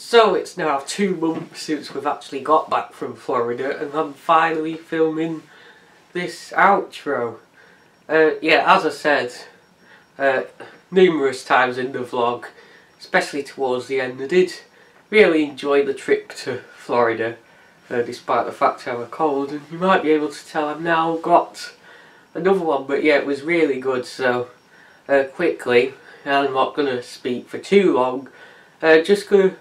So it's now 2 months since we've actually got back from Florida, and I'm finally filming this outro. Yeah, as I said numerous times in the vlog, especially towards the end, I did really enjoy the trip to Florida, despite the fact I have a cold, and you might be able to tell I've now got another one, but yeah, it was really good. So quickly, I'm not going to speak for too long, just going to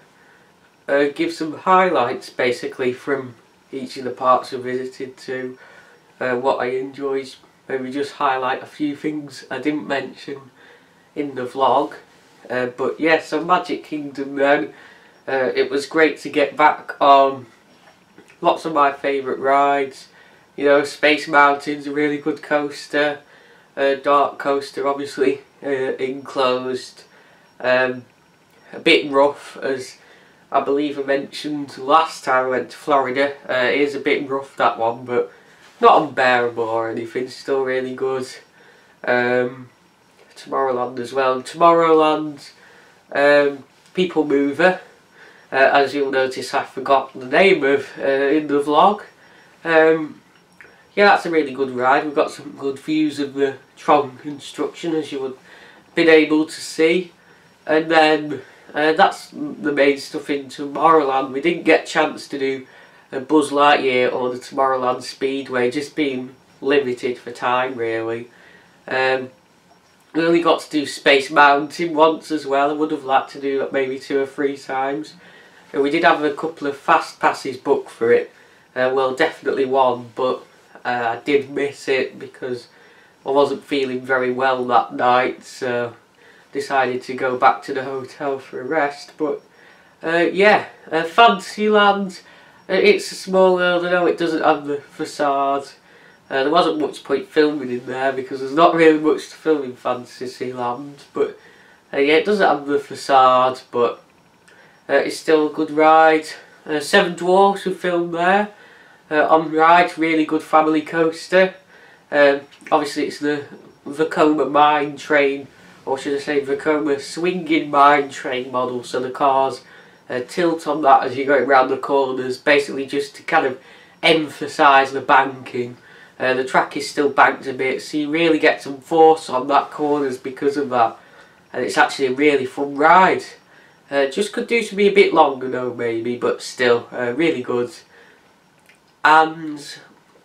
give some highlights basically from each of the parks I visited to, what I enjoyed, maybe just highlight a few things I didn't mention in the vlog. But yeah, so Magic Kingdom then, it was great to get back on lots of my favourite rides. You know, Space Mountain's a really good coaster, dark coaster obviously, enclosed, a bit rough, as I believe I mentioned last time I went to Florida. It is a bit rough, that one, but not unbearable or anything, still really good. Tomorrowland as well. Tomorrowland, People Mover, as you'll notice I've forgotten the name of in the vlog. Yeah, that's a really good ride. We've got some good views of the Tron construction, as you would have been able to see. And then that's the main stuff in Tomorrowland. We didn't get a chance to do a Buzz Lightyear or the Tomorrowland Speedway, just being limited for time really. We only got to do Space Mountain once as well. I would have liked to do that maybe 2 or 3 times. And we did have a couple of fast passes booked for it. Well, definitely one, but I did miss it because I wasn't feeling very well that night, so decided to go back to the hotel for a rest. But yeah, Fantasyland, it's a small world. I know it doesn't have the facade. There wasn't much point filming in there because there's not really much to film in Fantasyland, but yeah, it doesn't have the facade, but it's still a good ride. Seven Dwarfs we filmed there on ride, really good family coaster. Obviously it's the Vekoma mine train, or should I say Vekoma swinging mine train model, so the cars tilt on that as you go around the corners, basically just to kind of emphasise the banking. The track is still banked a bit, so you really get some force on that corners because of that, and it's actually a really fun ride. Just could do to be a bit longer though maybe, but still really good. And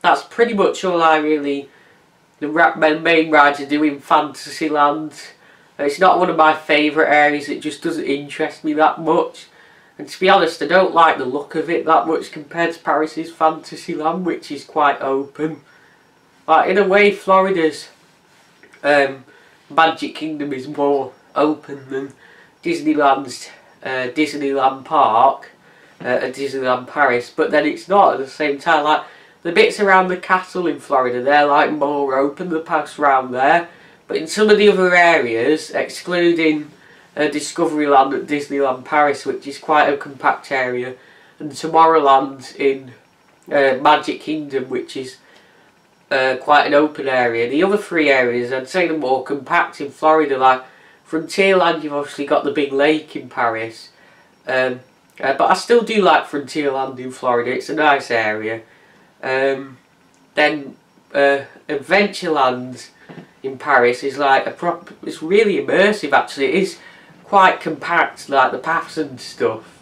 that's pretty much all I really, the main rides I do in Fantasyland. It's not one of my favourite areas, it just doesn't interest me that much. And to be honest, I don't like the look of it that much compared to Paris's Fantasyland, which is quite open. Like, in a way, Florida's Magic Kingdom is more open than Disneyland's Disneyland Park at Disneyland Paris, but then it's not at the same time. Like, the bits around the castle in Florida, they're like more open, the paths around there, but in some of the other areas, excluding Discoveryland at Disneyland Paris, which is quite a compact area, and Tomorrowland in Magic Kingdom, which is quite an open area. The other 3 areas, I'd say, they're more compact in Florida. Like Frontierland, you've obviously got the big lake in Paris, but I still do like Frontierland in Florida. It's a nice area. Then Adventureland in Paris is like it's really immersive actually. It is quite compact, like the paths and stuff.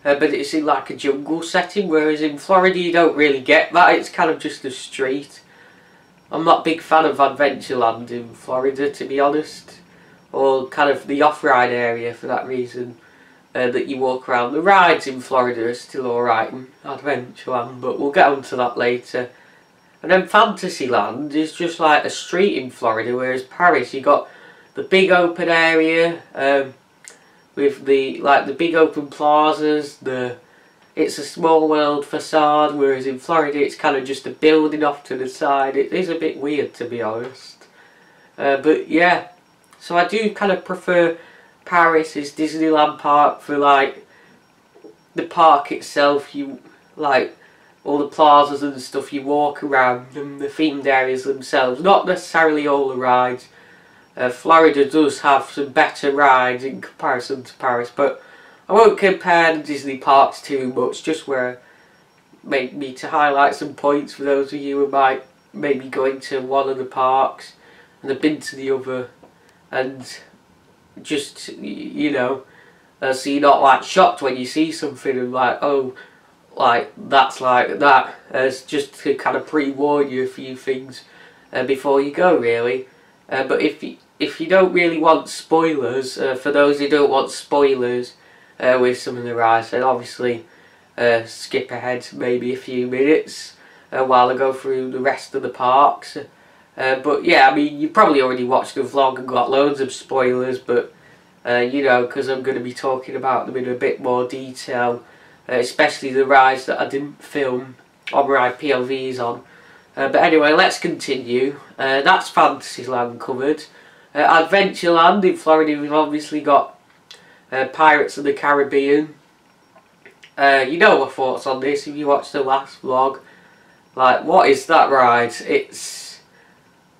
But it's in like a jungle setting, whereas in Florida you don't really get that. It's kind of just a street. I'm not a big fan of Adventureland in Florida, to be honest, or kind of the off-ride area for that reason, that you walk around. The rides in Florida are still alright in Adventureland, but we'll get onto that later. And then Fantasyland is just like a street in Florida, whereas Paris you got the big open area, with the big open plazas. It's a small world facade, whereas in Florida it's kind of just a building off to the side. It is a bit weird, to be honest. But yeah, so I do kind of prefer Paris's Disneyland Park for like the park itself. You like all the plazas and stuff, you walk around, and the themed areas themselves, not necessarily all the rides. Florida does have some better rides in comparison to Paris, but I won't compare the Disney parks too much, just where maybe to highlight some points for those of you who might maybe going to one of the parks and have been to the other, and just, you know, so you're not like shocked when you see something and like, oh, like that's like that. It's just to kind of pre-warn you a few things before you go, really. But if you don't really want spoilers, for those who don't want spoilers with some of the rides, then obviously skip ahead maybe a few minutes while I go through the rest of the parks. But yeah, I mean, you probably already watched the vlog and got loads of spoilers, but you know, because I'm going to be talking about them in a bit more detail, especially the rides that I didn't film or ride POVs on. But anyway, let's continue. That's Fantasyland covered. Adventureland in Florida, we've obviously got Pirates of the Caribbean. You know my thoughts on this if you watched the last vlog. Like, what is that ride? It's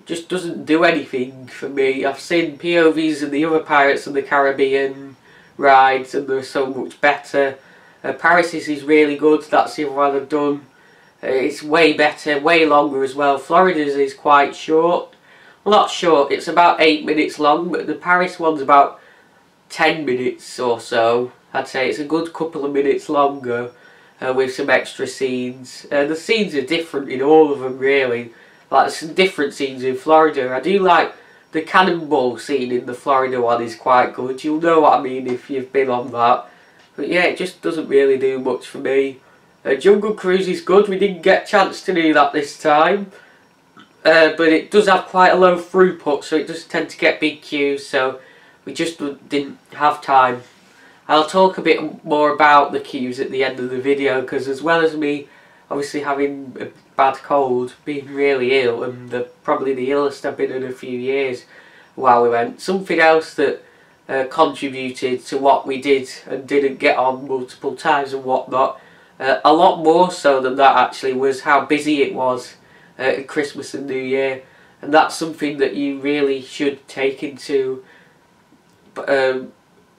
just doesn't do anything for me. I've seen POVs of the other Pirates of the Caribbean rides and they're so much better. Paris is really good, that's the other one I've done. It's way better, way longer as well. Florida's is quite short. Well, not short, it's about 8 minutes long, but the Paris one's about 10 minutes or so. I'd say it's a good couple of minutes longer with some extra scenes. The scenes are different in all of them, really. Like, some different scenes in Florida. I do like the cannonball scene in the Florida one is quite good. You'll know what I mean if you've been on that. But yeah, it just doesn't really do much for me. Jungle Cruise is good. We didn't get a chance to do that this time. But it does have quite a low throughput, so it does tend to get big queues. So we just didn't have time. I'll talk a bit more about the queues at the end of the video, because as well as me obviously having a bad cold, being really ill, and probably the illest I've been in a few years while we went, something else that contributed to what we did and didn't get on multiple times and whatnot, a lot more so than that actually, was how busy it was at Christmas and New Year. And that's something that you really should take into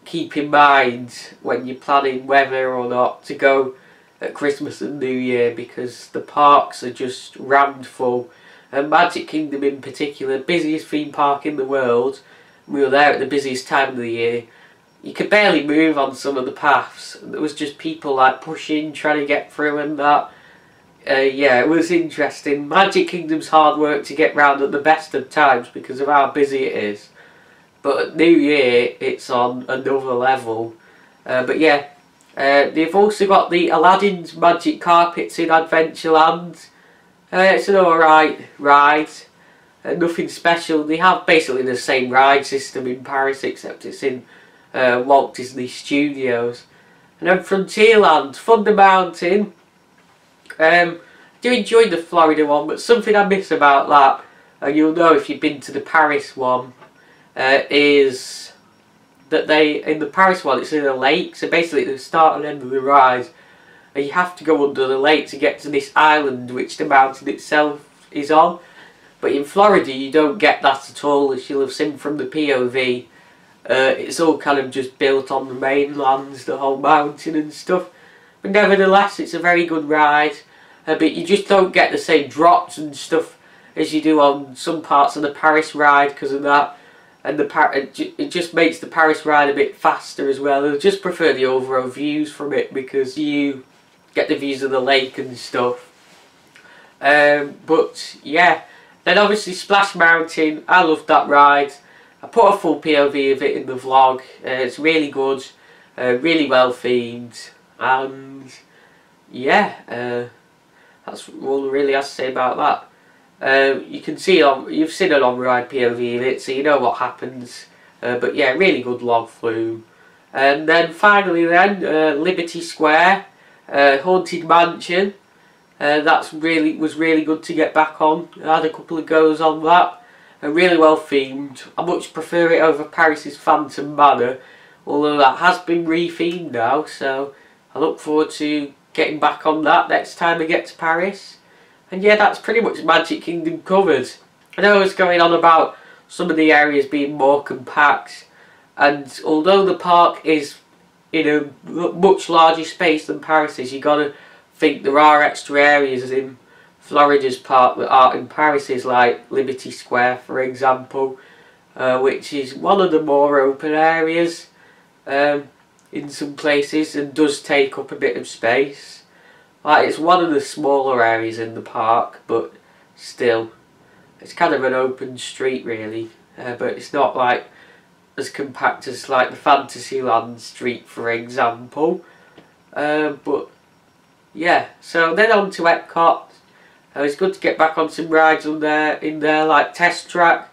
keep in mind when you're planning whether or not to go at Christmas and New Year, because the parks are just rammed full. And Magic Kingdom in particular, busiest theme park in the world. We were there at the busiest time of the year. You could barely move on some of the paths. There was just people like pushing, trying to get through and that. Yeah, it was interesting. Magic Kingdom's hard work to get round at the best of times because of how busy it is. But at New Year, it's on another level. But yeah, they've also got the Aladdin's Magic Carpets in Adventureland. It's an alright ride. Nothing special. They have basically the same ride system in Paris, except it's in Walt Disney Studios. And then Frontierland, Thunder Mountain. I do enjoy the Florida one, but something I miss about that, and you'll know if you've been to the Paris one, is that in the Paris one, it's in a lake. So basically the start and end of the ride, and you have to go under the lake to get to this island which the mountain itself is on. But in Florida you don't get that at all, as you'll have seen from the POV. It's all kind of just built on the mainlands, the whole mountain and stuff. But nevertheless, it's a very good ride. But you just don't get the same drops and stuff as you do on some parts of the Paris ride because of that. And it just makes the Paris ride a bit faster as well. I just prefer the overall views from it because you get the views of the lake and stuff. But yeah, then obviously Splash Mountain, I loved that ride. I put a full POV of it in the vlog. It's really good, really well themed, and yeah, that's all I really have to say about that. You can see you've seen an on-ride POV of it, so you know what happens. But yeah, really good log flume. And then finally, Liberty Square, Haunted Mansion. That was really good to get back on. I had a couple of goes on that. Really well themed. I much prefer it over Paris's Phantom Manor, although that has been re-themed now, so I look forward to getting back on that next time I get to Paris. And yeah, that's pretty much Magic Kingdom covered. I know I was going on about some of the areas being more compact, and although the park is in a much larger space than Paris is. You got to think there are extra areas in Florida's park that aren't in Paris's, like Liberty Square, for example, which is one of the more open areas in some places and does take up a bit of space. Like, it's one of the smaller areas in the park, but still, it's kind of an open street really, but it's not like as compact as like the Fantasyland street, for example. But yeah, so then on to Epcot. It's good to get back on some rides in there, like Test Track,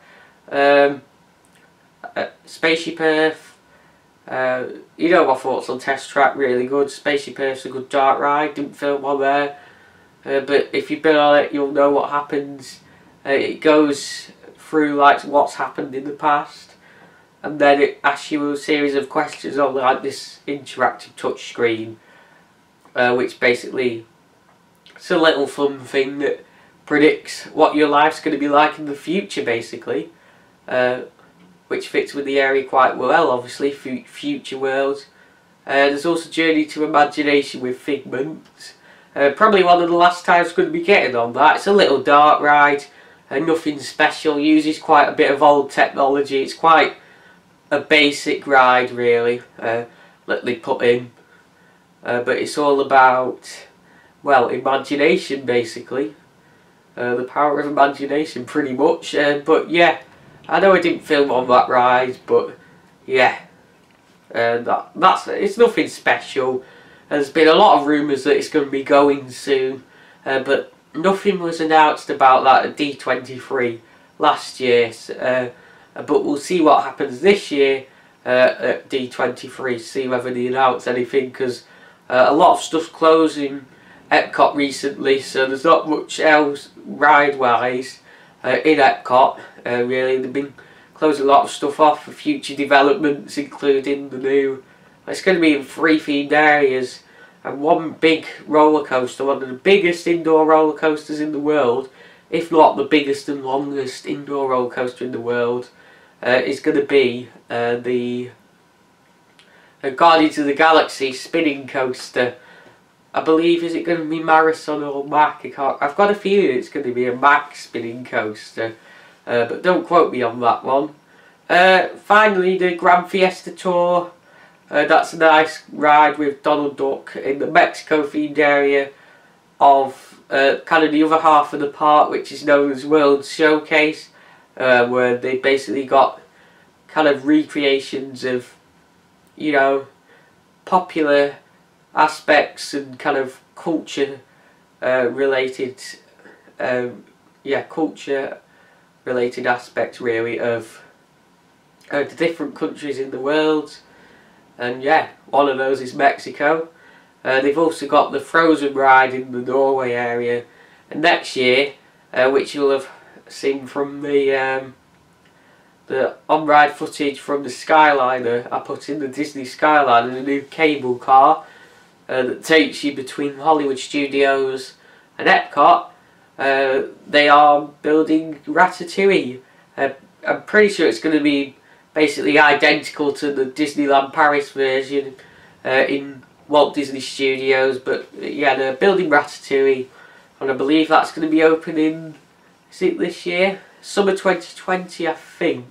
Spaceship Earth. You know my thoughts on Test Track, really good. Spaceship Earth's a good dark ride, didn't film on there. But if you've been on it, you'll know what happens. It goes through like what's happened in the past, and then it asks you a series of questions on like this interactive touch screen, which basically, it's a little fun thing that predicts what your life's going to be like in the future, basically, which fits with the area quite well, obviously, future worlds. There's also Journey to Imagination with Figment. Probably one of the last times I'm going to be getting on that. It's a little dark ride, nothing special, uses quite a bit of old technology. It's quite a basic ride really, that they put in, but it's all about, well, imagination basically, the power of imagination pretty much. But yeah, I know I didn't film on that ride, but yeah, it's nothing special. There's been a lot of rumours that it's going to be going soon, but nothing was announced about that at D23 last year. But we'll see what happens this year at D23, see whether they announce anything, because a lot of stuff's closing Epcot recently, so there's not much else ride-wise in Epcot, really. They've been closing a lot of stuff off for future developments, including the new, it's going to be in 3 themed areas, and one big roller coaster, one of the biggest indoor roller coasters in the world, if not the biggest and longest indoor roller coaster in the world, is going to be the Guardians of the Galaxy spinning coaster. I believe, is it going to be Marathon or Mac? I've got a feeling it's going to be a Mac spinning coaster, but don't quote me on that one. Finally, the Grand Fiesta Tour. That's a nice ride with Donald Duck in the Mexico themed area of kind of the other half of the park, which is known as World Showcase, where they basically got kind of recreations of, you know, popular aspects and kind of culture related, culture related aspects really of the different countries in the world. And yeah, one of those is Mexico. They've also got the Frozen ride in the Norway area, and next year, which you'll have seen from the on-ride footage from the Skyliner I put in, the Disney Skyliner, the new cable car that takes you between Hollywood Studios and Epcot. They are building Ratatouille. I'm pretty sure it's going to be basically identical to the Disneyland Paris version in Walt Disney Studios, but yeah, they're building Ratatouille, and I believe that's going to be opening, is it this year? Summer 2020, I think.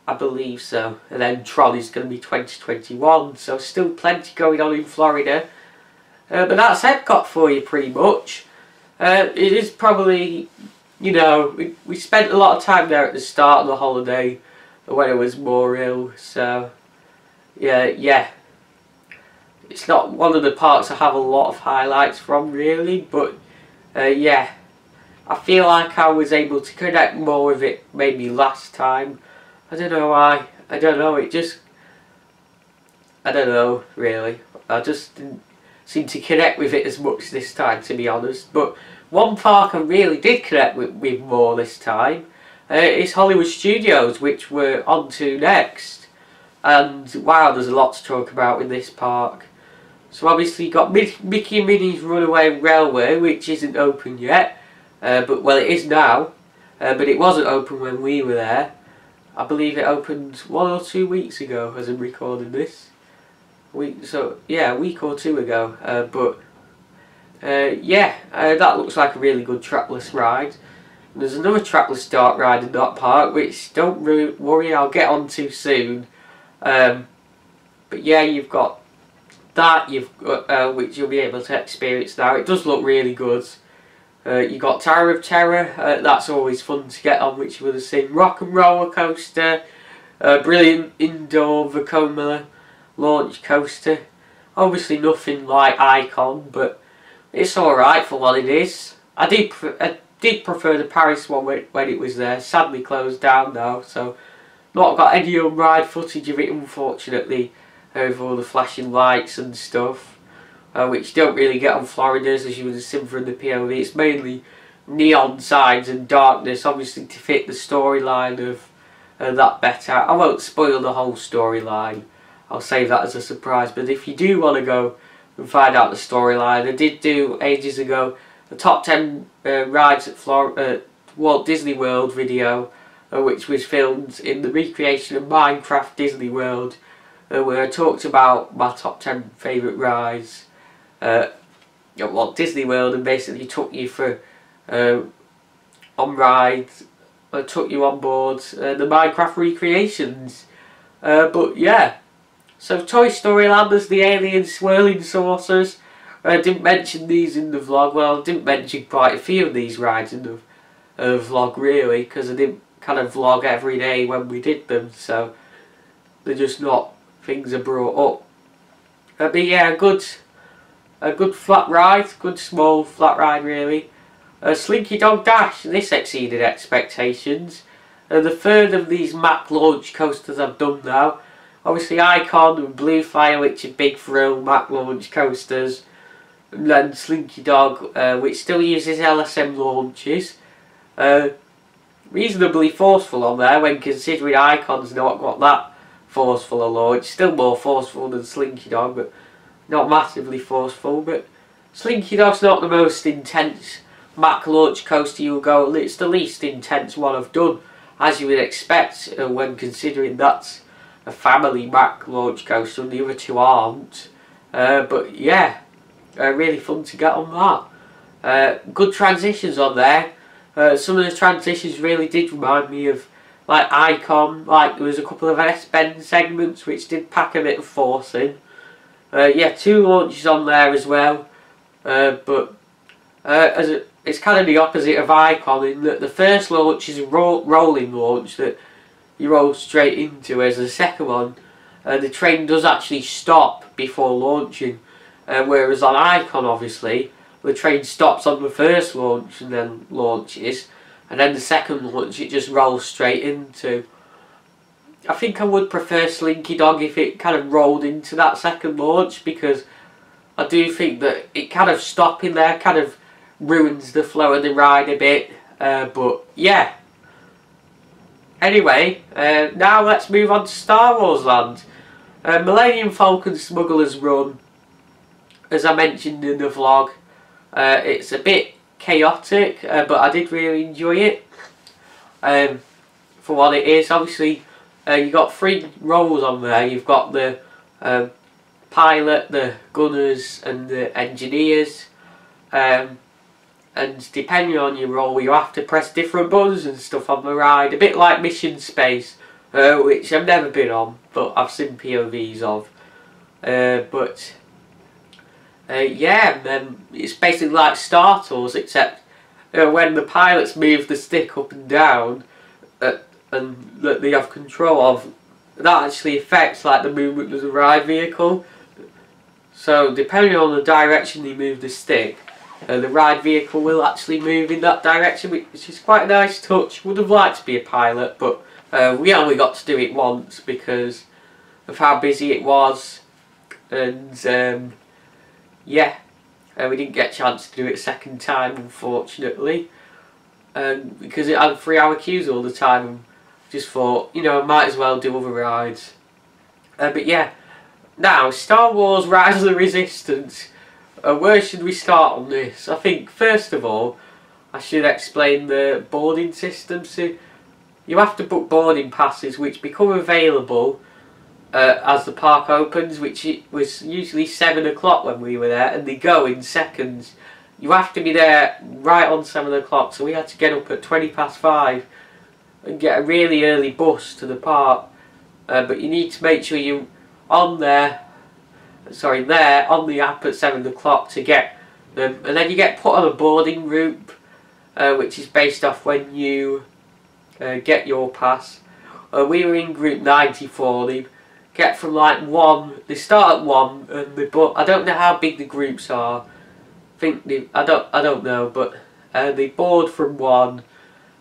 I believe so. And then Tron is going to be 2021, so still plenty going on in Florida. But that's Epcot for you pretty much. It is probably, you know, we spent a lot of time there at the start of the holiday when I was more ill, so yeah, it's not one of the parks I have a lot of highlights from really, but yeah, I feel like I was able to connect more with it maybe last time. I don't know why, I don't know, I don't know really, I just didn't seem to connect with it as much this time, to be honest. But one park I really did connect with more this time is Hollywood Studios, which we're on to next. And wow, there's a lot to talk about in this park. So obviously you've got Mickey and Minnie's Runaway Railway, which isn't open yet, but well, it is now, but it wasn't open when we were there. I believe it opened 1 or 2 weeks ago as I'm recording this. a week or two ago. That looks like a really good trackless ride. And there's another trackless dark ride in that park, which don't worry, I'll get on to soon. But yeah, you've got that, which you'll be able to experience now. It does look really good. You got Tower of Terror, that's always fun to get on, which you would have seen. Rock and Roller Coaster, brilliant indoor Vekoma launch coaster. Obviously nothing like Icon, but it's alright for what it is. I did prefer the Paris one when it was there. Sadly closed down now, so not got any on-ride footage of it, unfortunately, over all the flashing lights and stuff, which you don't really get on Florida's, as you would have seen from the POV. It's mainly neon signs and darkness, obviously to fit the storyline of that better. I won't spoil the whole storyline, I'll save that as a surprise, but if you do want to go and find out the storyline, I did do ages ago the top 10 rides at Walt Disney World video, which was filmed in the recreation of Minecraft Disney World, where I talked about my top 10 favourite rides at Walt Disney World, and basically took you for on rides, took you on board the Minecraft recreations. But yeah, so Toy Story Land, there's the alien swirling saucers. I didn't mention these in the vlog. Well, I didn't mention quite a few of these rides in the vlog really, because I didn't kind of vlog every day when we did them, so they're just not things I brought up. But yeah, a good flat ride, good small flat ride really. Slinky Dog Dash, this exceeded expectations. The third of these Mack launch coasters I've done now. Obviously Icon and Blue Fire, which are big thrill Mack launch coasters. And then Slinky Dog, which still uses LSM launches. Reasonably forceful on there when considering Icon's not got that forceful a launch. Still more forceful than Slinky Dog, but not massively forceful. But Slinky Dog's not the most intense Mack launch coaster you'll go. It's the least intense one I've done, as you would expect when considering that's a family Mack launch coaster and the other two aren't. But yeah, really fun to get on that. Good transitions on there. Some of the transitions really did remind me of like Icon. Like there was a couple of S-bend segments which did pack a bit of force in. Yeah, 2 launches on there as well. But it's kind of the opposite of Icon in that the first launch is a rolling launch that you roll straight into, whereas the second one, the train does actually stop before launching. Whereas on Icon, obviously, the train stops on the first launch and then launches, and then the second launch it just rolls straight into. I think I would prefer Slinky Dog if it kind of rolled into that second launch, because I do think that it kind of stopping there kind of ruins the flow of the ride a bit. But yeah. Anyway, now let's move on to Star Wars Land. Millennium Falcon Smugglers Run, as I mentioned in the vlog, it's a bit chaotic, but I did really enjoy it for what it is. Obviously, you got 3 roles on there. You've got the pilot, the gunners, and the engineers. And depending on your role, you have to press different buttons and stuff on the ride. A bit like Mission Space, which I've never been on, but I've seen POVs of. Yeah, it's basically like Star Tours, except when the pilots move the stick up and down, and that they have control of, that actually affects like the movement of the ride vehicle. So depending on the direction you move the stick, the ride vehicle will actually move in that direction, which is quite a nice touch. Would have liked to be a pilot, but we only got to do it once because of how busy it was, and yeah, we didn't get a chance to do it a second time, unfortunately, because it had 3-hour queues all the time, and just thought, you know, I might as well do other rides. But yeah, now Star Wars Rise of the Resistance. Where should we start on this? I think first of all I should explain the boarding system. So you have to book boarding passes which become available as the park opens, which it was usually 7 o'clock when we were there, and they go in seconds. You have to be there right on 7 o'clock, so we had to get up at 5:20 and get a really early bus to the park. But you need to make sure you're on there on the app at 7 o'clock to get them, and then you get put on a boarding route, which is based off when you get your pass. We were in group 94. They get from like 1. They start at 1, and I don't know how big the groups are. I don't know, but they board from 1,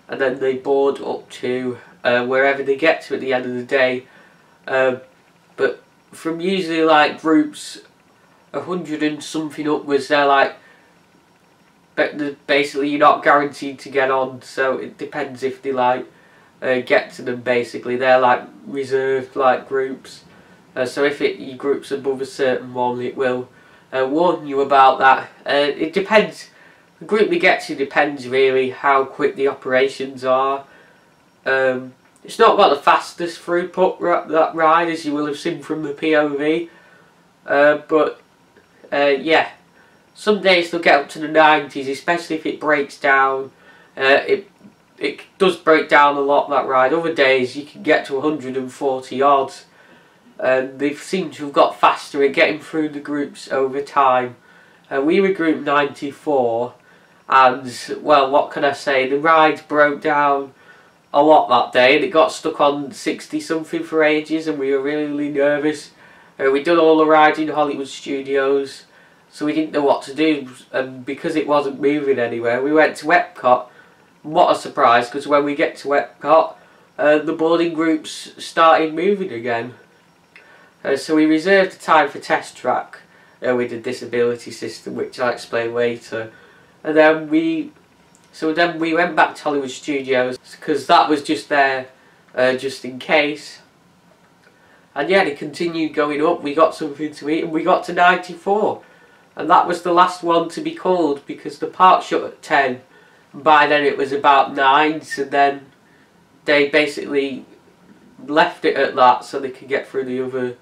and then they board up to wherever they get to at the end of the day. But from usually like groups 100 and something upwards, they're like, basically you're not guaranteed to get on, so it depends if they like get to them. Basically they're like reserved like groups, so if your group's above a certain one, it will warn you about that. It depends, the group we get to depends really how quick the operations are. It's not got the fastest throughput, that ride, as you will have seen from the POV, but yeah, some days they'll get up to the 90s, especially if it breaks down. It does break down a lot, that ride. Other days you can get to 140 odds. They seem to have got faster at getting through the groups over time. We were group 94, and well, what can I say, the ride broke down a lot that day, and it got stuck on 60 something for ages, and we were really nervous. We'd done all the rides in Hollywood Studios, so we didn't know what to do, and because it wasn't moving anywhere, we went to Epcot. What a surprise, because when we get to Epcot, the boarding groups started moving again. So we reserved the time for test track with the disability system, which I'll explain later. And then we went back to Hollywood Studios, because that was just there just in case. And yeah, they continued going up. We got something to eat, and we got to 94. And that was the last one to be called, because the park shut at 10. And by then it was about 9, so then they basically left it at that so they could get through the other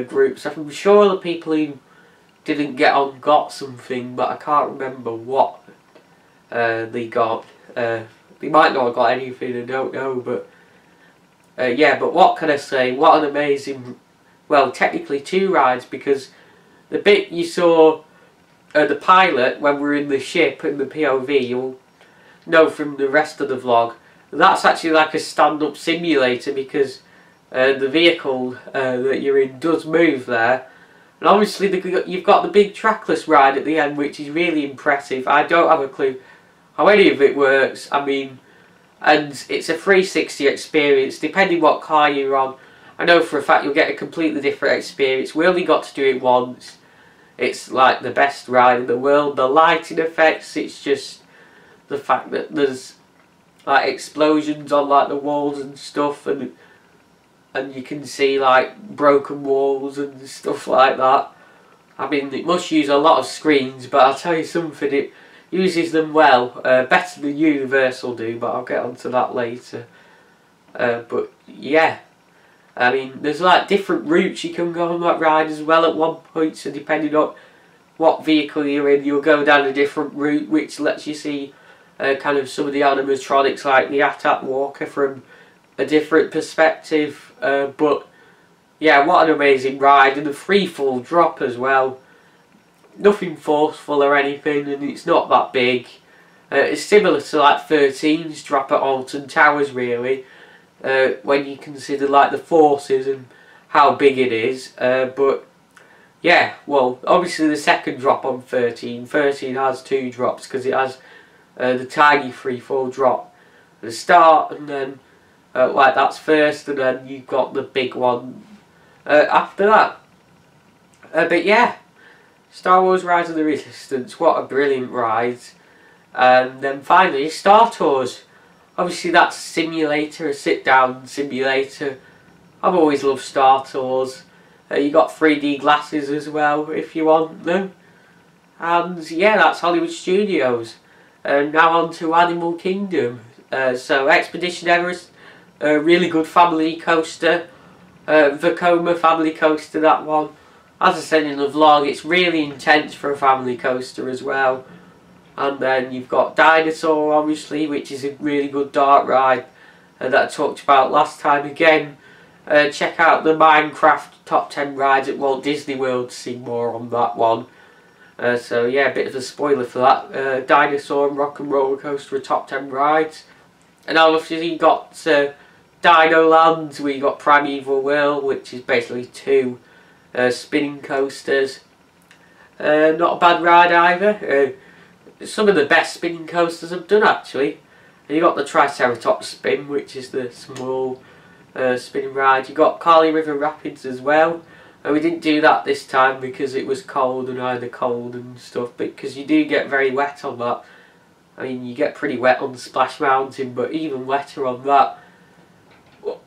groups. I'm sure the people who didn't get on got something, but I can't remember what they got. They might not have got anything, I don't know, but yeah, but what can I say, what an amazing, well, technically 2 rides, because the bit you saw the pilot when we're in the ship in the POV, you'll know from the rest of the vlog, that's actually like a stand-up simulator, because the vehicle that you're in does move there. And obviously you've got the big trackless ride at the end, which is really impressive. I don't have a clue how any of it works. I mean, and it's a 360 experience depending what car you're on. I know for a fact you'll get a completely different experience. We only got to do it once. It's like the best ride in the world. The lighting effects, it's just the fact that there's like explosions on like the walls and stuff, and you can see like broken walls and stuff like that. I mean, it must use a lot of screens, but I'll tell you something, it uses them well, better than Universal do, but I'll get onto that later. But yeah, I mean, there's like different routes you can go on that ride as well at one point, so depending on what vehicle you're in, you'll go down a different route, which lets you see kind of some of the animatronics like the AT-AT Walker from a different perspective. But yeah, what an amazing ride, and the free fall drop as well. Nothing forceful or anything, and it's not that big. It's similar to like 13's drop at Alton Towers really, when you consider like the forces and how big it is. But yeah, well, obviously the second drop on 13 has 2 drops, because it has the tiny free fall drop at the start, and then like that's first, and then you've got the big one after that. But yeah, Star Wars Rise of the Resistance, what a brilliant ride. And then finally Star Tours. Obviously that's a simulator, a sit down simulator. I've always loved Star Tours. You got 3D glasses as well if you want them. And yeah, that's Hollywood Studios. Now on to Animal Kingdom. So Expedition Everest, a really good family coaster. Vekoma family coaster, that one. As I said in the vlog, it's really intense for a family coaster as well. And then you've got Dinosaur, obviously, which is a really good dark ride that I talked about last time. Again, check out the Minecraft top 10 rides at Walt Disney World to see more on that one. So yeah, a bit of a spoiler for that. Dinosaur and Rock and Roller Coaster are top 10 rides. And obviously you got Dino Land, where you got Primeval World, which is basically 2 spinning coasters. Not a bad ride either. Some of the best spinning coasters I've done, actually. And you got the Triceratops Spin, which is the small spinning ride. You got Carly River Rapids as well. And we didn't do that this time because it was cold and I had the cold and stuff. Because you do get very wet on that. I mean, you get pretty wet on Splash Mountain, but even wetter on that.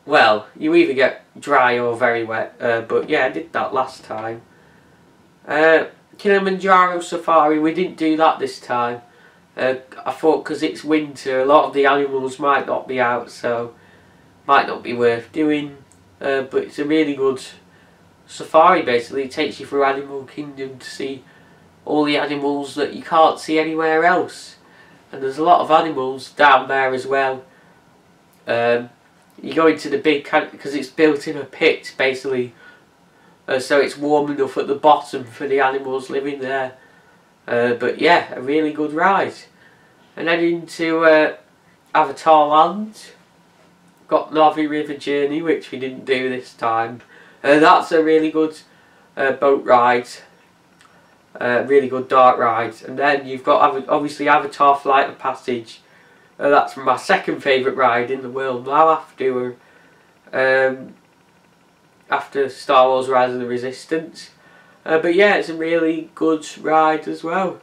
Well, you either get dry or very wet. But yeah, I did that last time. Kilimanjaro Safari, we didn't do that this time. I thought because it's winter, a lot of the animals might not be out, so might not be worth doing. But it's a really good safari. Basically, it takes you through Animal Kingdom to see all the animals that you can't see anywhere else. And there's a lot of animals down there as well. You go into the big, because it's built in a pit basically. So it's warm enough at the bottom for the animals living there. But yeah, a really good ride. And then into Avatar Land. Got Navi River Journey, which we didn't do this time. That's a really good boat ride. Really good dark ride. And then you've got obviously Avatar Flight of Passage. That's my second favourite ride in the world now after Star Wars Rise of the Resistance. But yeah, it's a really good ride as well.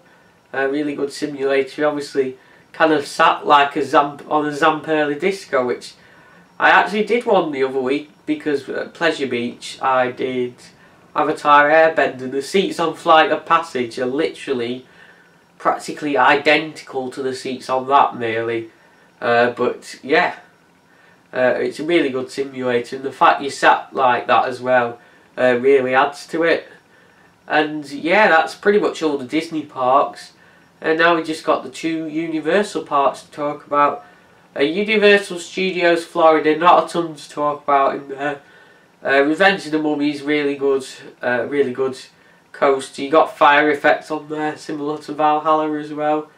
A really good simulator. Obviously kind of sat like on a Zamperla Disco, which I actually did one the other week because at Pleasure Beach I did Avatar Airbender. The seats on Flight of Passage are literally practically identical to the seats on that nearly. But yeah. It's a really good simulator, and the fact you sat like that as well really adds to it. And yeah, that's pretty much all the Disney parks. And now we just got the 2 Universal parks to talk about. Universal Studios Florida, not a ton to talk about in there. Revenge of the Mummy is really good coaster. You got fire effects on there, similar to Valhalla as well.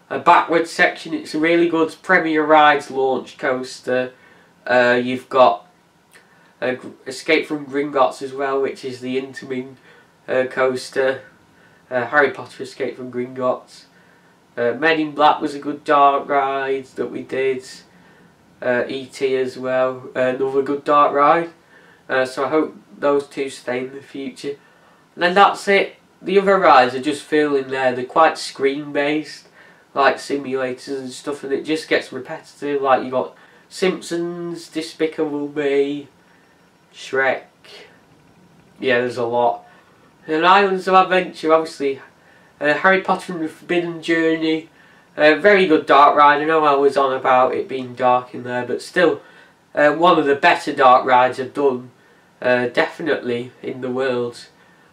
A backwards section, it's a really good Premier Rides launch coaster. You've got Escape from Gringotts as well, which is the Intamin coaster. Harry Potter Escape from Gringotts. Men in Black was a good dark ride that we did. E.T. as well, another good dark ride. So I hope those 2 stay in the future. And then that's it. The other rides are just filling there. They're quite screen based, like simulators and stuff, and it just gets repetitive. Like you got Simpsons, Despicable Me, Shrek. Yeah, there's a lot. And Islands of Adventure, obviously. Harry Potter and the Forbidden Journey. Very good dark ride. I know I was on about it being dark in there, but still one of the better dark rides I've done. Definitely in the world.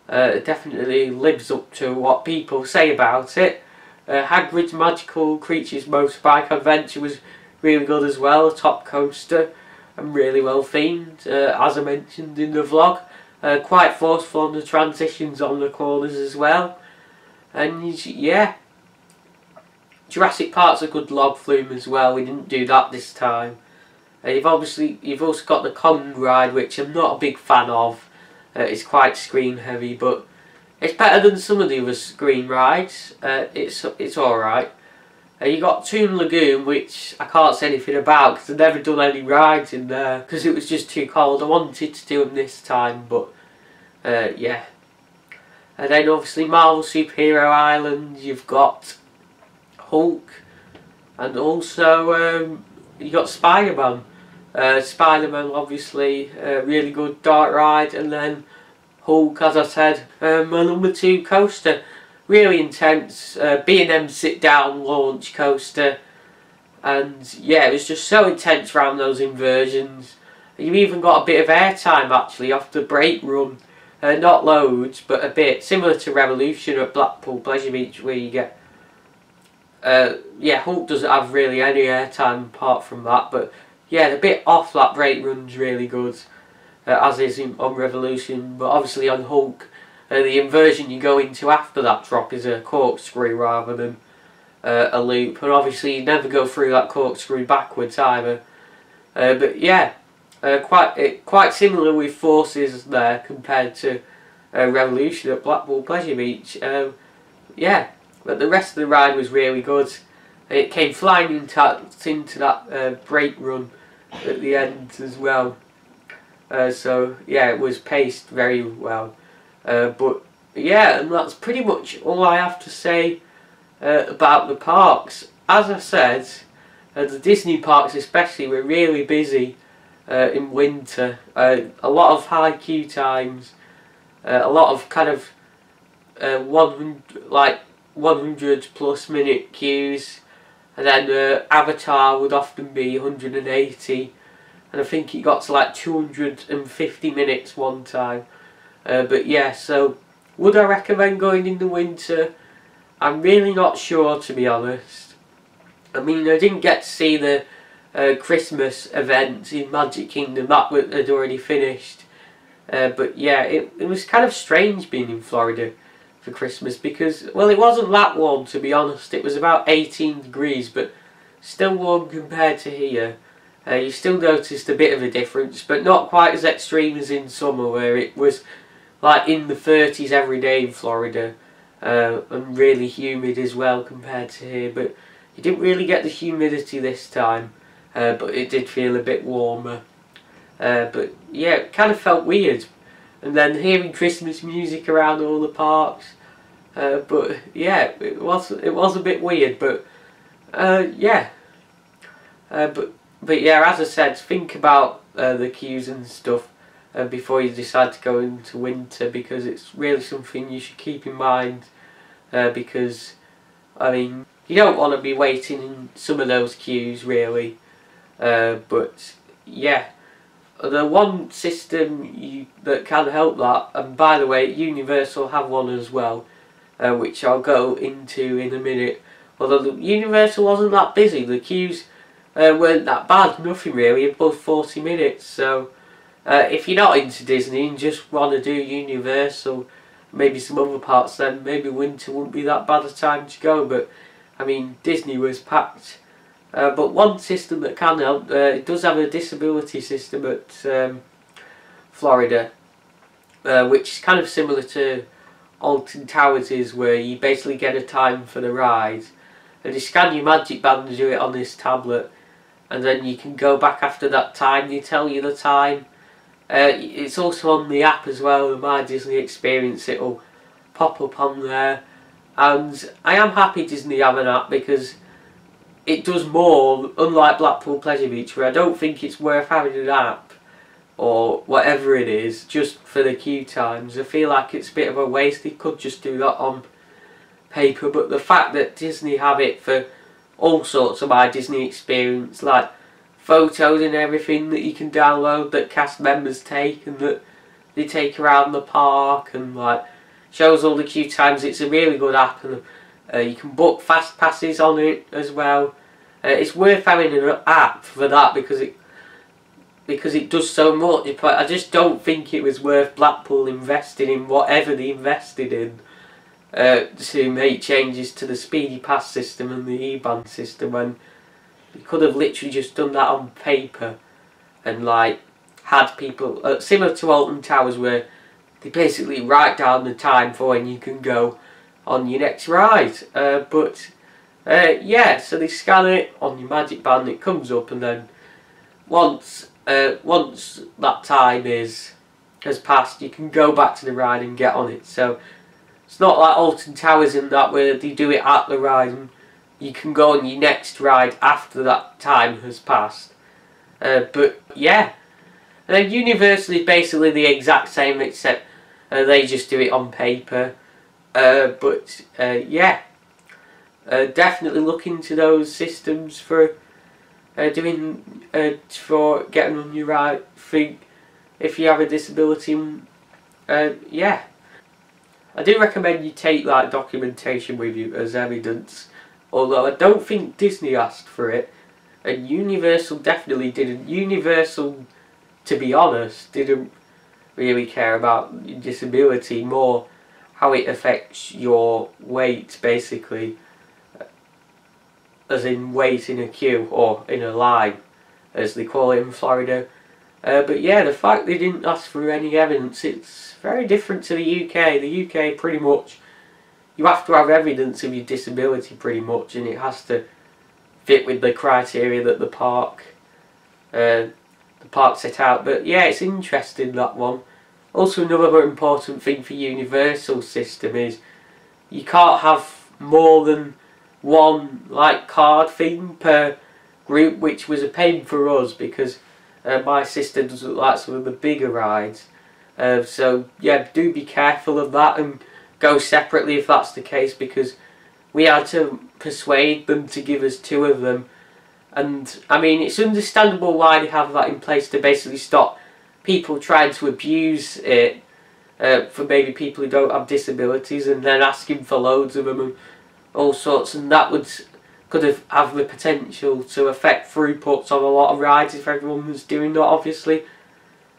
Definitely lives up to what people say about it. Hagrid's Magical Creatures Motorbike was really good as well, a top coaster and really well themed, as I mentioned in the vlog. Quite forceful on the transitions on the corners as well. And yeah, Jurassic Park's a good log flume as well. We didn't do that this time. You've also got the Kong ride, which I'm not a big fan of. It's quite screen heavy, but it's better than some of the other screen rides. It's alright. You got Toon Lagoon, which I can't say anything about because I've never done any rides in there because it was just too cold. I wanted to do them this time, but yeah. And then obviously Marvel Superhero Island, you've got Hulk, and also you got Spider-Man. Spider-Man obviously, really good dark ride, and then Hulk, as I said, my number 2 coaster. Really intense, B&M sit down launch coaster, and yeah, it was just so intense around those inversions. You even got a bit of airtime actually off the brake run. Not loads, but a bit. Similar to Revolution at Blackpool Pleasure Beach, where you get... yeah, Hulk doesn't have really any airtime apart from that, but yeah, the bit off that brake run's really good, as is on Revolution. But obviously on Hulk, the inversion you go into after that drop is a corkscrew rather than a loop, and obviously you never go through that corkscrew backwards either. But yeah, quite similar with forces there compared to Revolution at Blackpool Pleasure Beach. Yeah, but the rest of the ride was really good. It came flying into that brake run at the end as well. So yeah, it was paced very well. But yeah, and that's pretty much all I have to say about the parks. As I said, the Disney parks especially were really busy in winter. A lot of high queue times, a lot of kind of 100 plus minute queues, and then Avatar would often be 180, and I think it got to like 250 minutes one time. But yeah, so would I recommend going in the winter? I'm really not sure, to be honest. I mean, I didn't get to see the Christmas event in Magic Kingdom, that had already finished. But yeah, it was kind of strange being in Florida for Christmas because, well, it wasn't that warm, to be honest. It was about 18 degrees, but still warm compared to here. You still noticed a bit of a difference, but not quite as extreme as in summer, where it was like in the 30s every day in Florida, and really humid as well compared to here. But you didn't really get the humidity this time, but it did feel a bit warmer. But yeah, it kind of felt weird. And then hearing Christmas music around all the parks. But yeah, it was a bit weird. But yeah. But yeah, as I said, think about the queues and stuff before you decide to go into winter, because it's really something you should keep in mind. Because I mean, you don't want to be waiting in some of those queues really. But yeah. The one system that can help that, and by the way, Universal have one as well, which I'll go into in a minute. Although the Universal wasn't that busy, the queues weren't that bad, nothing really, above 40 minutes. So if you're not into Disney and just want to do Universal, maybe some other parts, then maybe winter wouldn't be that bad a time to go. But I mean, Disney was packed. But one system that can help, it does have a disability system at Florida, which is kind of similar to Alton Towers is, where you basically get a time for the ride, and you scan your magic band and do it on this tablet, and then you can go back after that time. They tell you the time. It's also on the app as well, the My Disney Experience. It'll pop up on there, and I am happy Disney have an app, because it does more, unlike Blackpool Pleasure Beach, where I don't think it's worth having an app or whatever it is just for the queue times. I feel like it's a bit of a waste. They could just do that on paper, but the fact that Disney have it for all sorts of My Disney Experience, like photos and everything that you can download that cast members take and that they take around the park, and like shows all the queue times. It's a really good app, and you can book fast passes on it as well. It's worth having an app for that, because it does so much. But I just don't think it was worth Blackpool investing in whatever they invested in to make changes to the Speedy Pass system and the E-Band system, when they could have literally just done that on paper and like had people similar to Alton Towers, where they basically write down the time for when you can go on your next ride. But yeah, so they scan it on your magic band, it comes up, and then once that time has passed, you can go back to the ride and get on it. So it's not like Alton Towers in that, where they do it at the ride and you can go on your next ride after that time has passed. But yeah, and then Universal is basically the exact same, except they just do it on paper. But yeah, definitely look into those systems for for getting on your right thing if you have a disability. Yeah, I do recommend you take like documentation with you as evidence, although I don't think Disney asked for it, and Universal definitely didn't. Universal, to be honest, didn't really care about your disability, more how it affects your weight, basically, as in weight in a queue or in a line, as they call it in Florida. But yeah, the fact they didn't ask for any evidence, it's very different to the UK. The UK, pretty much, you have to have evidence of your disability pretty much, and it has to fit with the criteria that the park set out. But yeah, it's interesting, that one. Also, another important thing for Universal system is you can't have more than one like card thing per group, which was a pain for us because my sister doesn't like some of the bigger rides. So yeah, do be careful of that and go separately if that's the case, because we had to persuade them to give us 2 of them. And I mean, it's understandable why they have that in place, to basically stop people trying to abuse it for maybe people who don't have disabilities and then asking for loads of them and all sorts, and that could have the potential to affect throughputs on a lot of rides if everyone was doing that, obviously.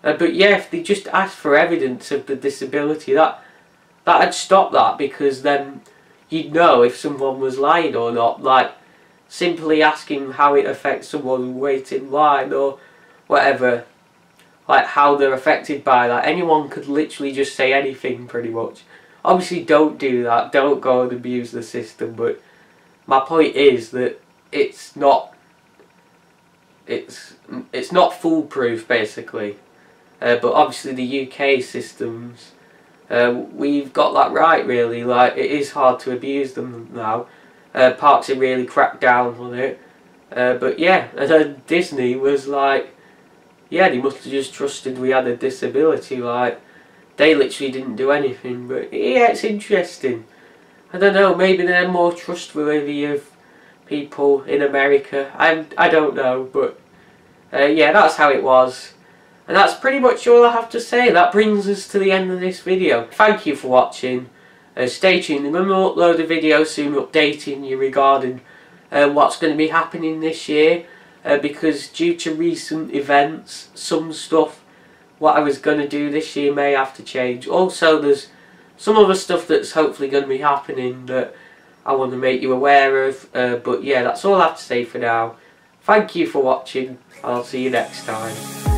But yeah, if they just asked for evidence of the disability, that'd stop that, because then you'd know if someone was lying or not. Like, simply asking how it affects someone waiting in line or whatever, like how they're affected by that. Anyone could literally just say anything pretty much. Obviously don't do that, don't go and abuse the system, but my point is that it's not foolproof, basically. But obviously the UK systems, we've got that right, really. Like, it is hard to abuse them now. Parks have really cracked down on it. But yeah, and then Disney was like, yeah, they must have just trusted we had a disability. Like, they literally didn't do anything. But yeah, it's interesting. I don't know, maybe they're more trustworthy of people in America. I don't know, but yeah, that's how it was. And that's pretty much all I have to say. That brings us to the end of this video. Thank you for watching. Stay tuned, I'm going to upload a video soon updating you regarding what's going to be happening this year. Because due to recent events, some stuff, what I was going to do this year may have to change. Also, there's some other stuff that's hopefully going to be happening that I want to make you aware of. But yeah, that's all I have to say for now. Thank you for watching. I'll see you next time.